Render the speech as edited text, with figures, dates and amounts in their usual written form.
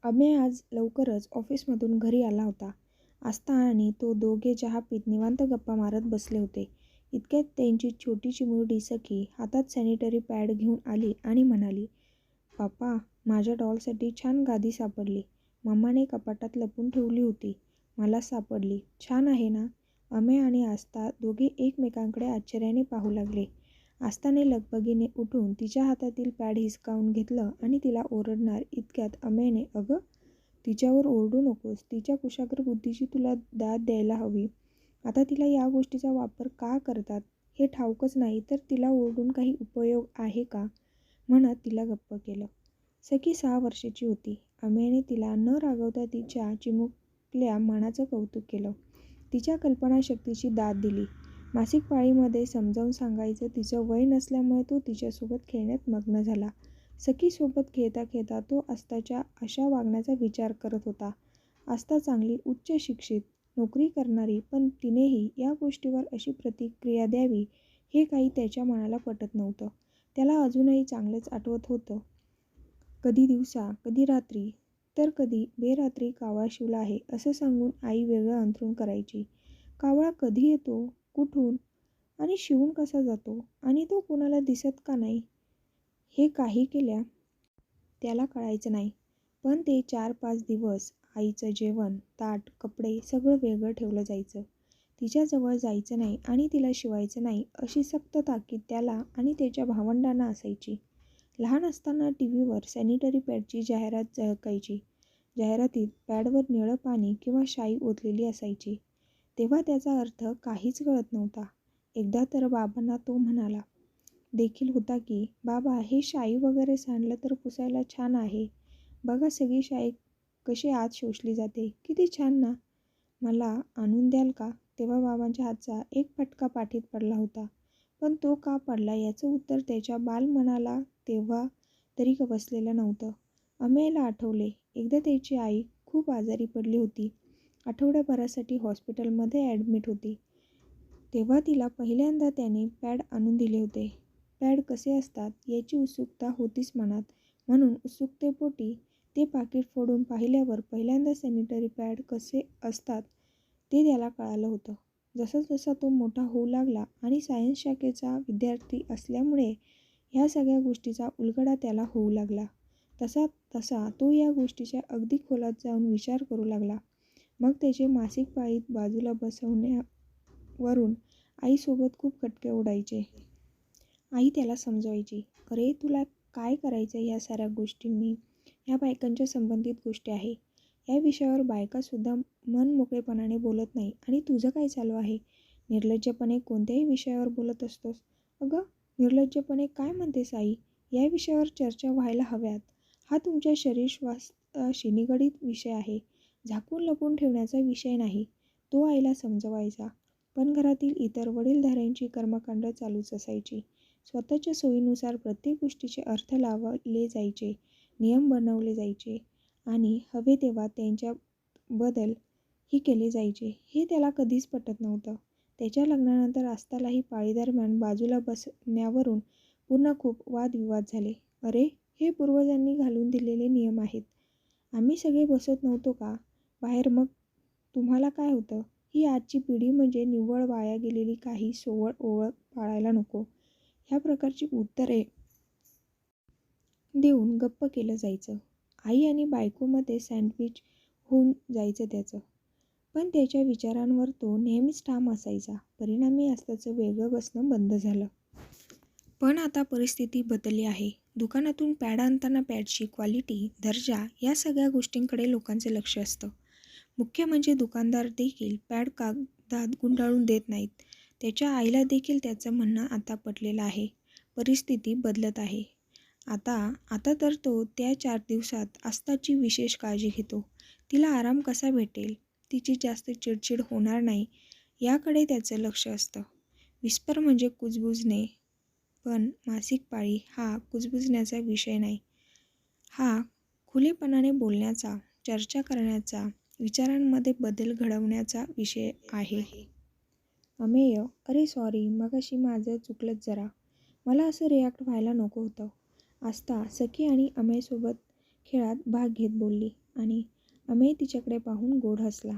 अमेय आज लवकरच ऑफिसमधून घरी आला होता. आस्था आणि तो दोघे चहा पीत निवांत गप्पा मारत बसले होते. इतक्यात त्यांची छोटी चिमुरडी सखी हातात सॅनिटरी पॅड घेऊन आली आणि म्हणाली, "पापा, माझ्या डॉलसाठी छान गादी सापडली. मम्माने कपाटात लपून ठेवली होती. मला सापडली. छान आहे ना?" अमेय आणि आस्था दोघे एकमेकांकडे आश्चर्याने पाहू लागले. आस्थाने लगबगीने उठून तिच्या हातातील पॅड हिसकावून घेतलं आणि तिला ओरडणार इतक्यात अमेयने, "अगं, तिच्यावर ओरडू नकोस. तिच्या कुशाग्र बुद्धीची तुला दाद द्यायला हवी. आता तिला या गोष्टीचा वापर का करतात हे ठाऊकच नाही, तर तिला ओरडून काही उपयोग आहे का?" म्हणत तिला गप्प केलं. सखी 6 वर्षाची होती. अमेयने तिला न रागवता तिच्या चिमुकल्या मनाचं कौतुक केलं. तिच्या कल्पनाशक्तीची दाद दिली. मासिक पाळीमध्ये समजावून सांगायचं तिचं वय नसल्यामुळे तो तिच्यासोबत खेळण्यात मग्न झाला. सखीसोबत खेळता खेळता तो आस्थाच्या अशा वागण्याचा विचार करत होता. आस्था चांगली उच्च शिक्षित, नोकरी करणारी, पण तिनेही या गोष्टीवर अशी प्रतिक्रिया द्यावी हे काही त्याच्या मनाला पटत नव्हतं. त्याला अजूनही चांगलंच आठवत होतं. कधी दिवसा, कधी रात्री, तर कधी बेरात्री कावळा शिवला आहे असं सांगून आई वेगळं अंथरूण करायची. कावळा कधी येतो, कुठून आणि शिवून कसा जातो आणि तो कुणाला दिसत का नाही हे काही केल्या त्याला कळायचं नाही. पण ते 4-5 दिवस आईचं जेवण, ताट, कपडे सगळं वेगळं ठेवलं जायचं. तिच्याजवळ जायचं नाही आणि तिला शिवायचं नाही अशी सक्त ताकीद त्याला आणि त्याच्या भावंडांना असायची. लहान असताना टीव्हीवर सॅनिटरी पॅडची जाहिरात झळकायची. जाहिरातीत पॅडवर निळं पाणी किंवा शाई ओतलेली असायची. तेव्हा त्याचा अर्थ काहीच कळत नव्हता. एकदा तर बाबांना तो म्हणाला देखील होता की, "बाबा, हे शाई वगैरे सांडलं तर पुसायला छान आहे. बघा सगळी शाई कशी आत शोषली जाते. किती छान ना? मला आणून द्याल का?" तेव्हा बाबांच्या हातचा एक फटका पाठीत पडला होता. पण तो का पडला याचं उत्तर त्याच्या बालमनाला तेव्हा तरी बसलेलं नव्हतं. अमेयला आठवले, एकदा त्याची आई खूप आजारी पडली होती. आठवड्याभरासाठी हॉस्पिटलमध्ये ॲडमिट होती. तेव्हा तिला पहिल्यांदा त्याने पॅड आणून दिले होते. पॅड कसे असतात याची उत्सुकता होतीच मनात, म्हणून उत्सुकतेपोटी ते पाकीट फोडून पाहिल्यावर पहिल्यांदा सॅनिटरी पॅड कसे असतात ते त्याला कळालं होतं. जसा तो मोठा होऊ लागला आणि सायन्स शाखेचा विद्यार्थी असल्यामुळे ह्या सगळ्या गोष्टीचा उलगडा त्याला होऊ लागला, तसा तो या गोष्टीच्या अगदी खोलात जाऊन विचार करू लागला. मग त्याचे मासिक पाळीत बाजूला बसवण्यावरून आईसोबत खूप खटके उडायचे. आई त्याला समजवायची, "अरे, तुला काय करायचं ह्या साऱ्या गोष्टींनी? ह्या बायकांच्या संबंधित गोष्टी आहे. या विषयावर बायकासुद्धा मनमोकळेपणाने बोलत नाही आणि तुझं काय चालू आहे? निर्लज्जपणे कोणत्याही विषयावर बोलत असतोस." "अगं, निर्लज्जपणे काय म्हणतेस आई? या विषयावर चर्चा व्हायला हव्यात. हा तुमच्या शरीरश्वासाशी निगडीत विषय आहे. झाकून लपवून ठेवण्याचा विषय नाही." तो आईला समजवायचा. पण घरातील इतर वडीलधाऱ्यांची कर्मकांड चालूच असायची. स्वतःच्या सोयीनुसार प्रत्येक गोष्टीचे अर्थ लावले जायचे, नियम बनवले जायचे आणि हवे तेव्हा त्यांच्या बदलही केले जायचे. हे त्याला कधीच पटत नव्हतं. त्याच्या लग्नानंतर आस्थालाही पाळीदरम्यान बाजूला बसण्यावरून पुन्हा खूप वादविवाद झाले. "अरे, हे पूर्वजांनी घालून दिलेले नियम आहेत. आम्ही सगळे बसत नव्हतो का बाहेर? मग तुम्हाला काय होतं? ही आजची पिढी म्हणजे निव्वळ वाया गेलेली, काही सोवळ ओळख पाळायला नको." ह्या प्रकारची उत्तरे देऊन गप्प केलं जायचं. आई आणि बायकोमध्ये सँडविच होऊन जायचं त्याचं. पण त्याच्या विचारांवर तो नेहमीच ठाम असायचा. परिणामी आस्थाचं वेगळं बसणं बंद झालं. पण आता परिस्थिती बदलली आहे. दुकानातून पॅड आणताना पॅडची क्वालिटी, दर्जा या सगळ्या गोष्टींकडे लोकांचं लक्ष असतं. मुख्य म्हणजे दुकानदार देखील पॅड कागदात गुंडाळून देत नाहीत. त्याच्या आईला देखील त्याचं म्हणणं आता पटलेलं आहे. परिस्थिती बदलत आहे. आता तर तो त्या 4 दिवसात आस्थाची विशेष काळजी घेतो. तिला आराम कसा भेटेल, तिची जास्त चिडचिड होणार नाही याकडे त्याचं लक्ष असतं. विस्पर म्हणजे कुजबुजणे, पण मासिक पाळी हा कुजबुजण्याचा विषय नाही. हा खुलेपणाने बोलण्याचा, चर्चा करण्याचा, विचारांमध्ये बदल घडवण्याचा विषय आहे. अमेय, "अरे सॉरी, मगाशी माझं चुकलंच जरा. मला असं रिॲक्ट व्हायला नको होतं." आस्था सखी आणि अमेयसोबत खेळात भाग घेत बोलली. आणि अमेय तिच्याकडे पाहून गोड हसला.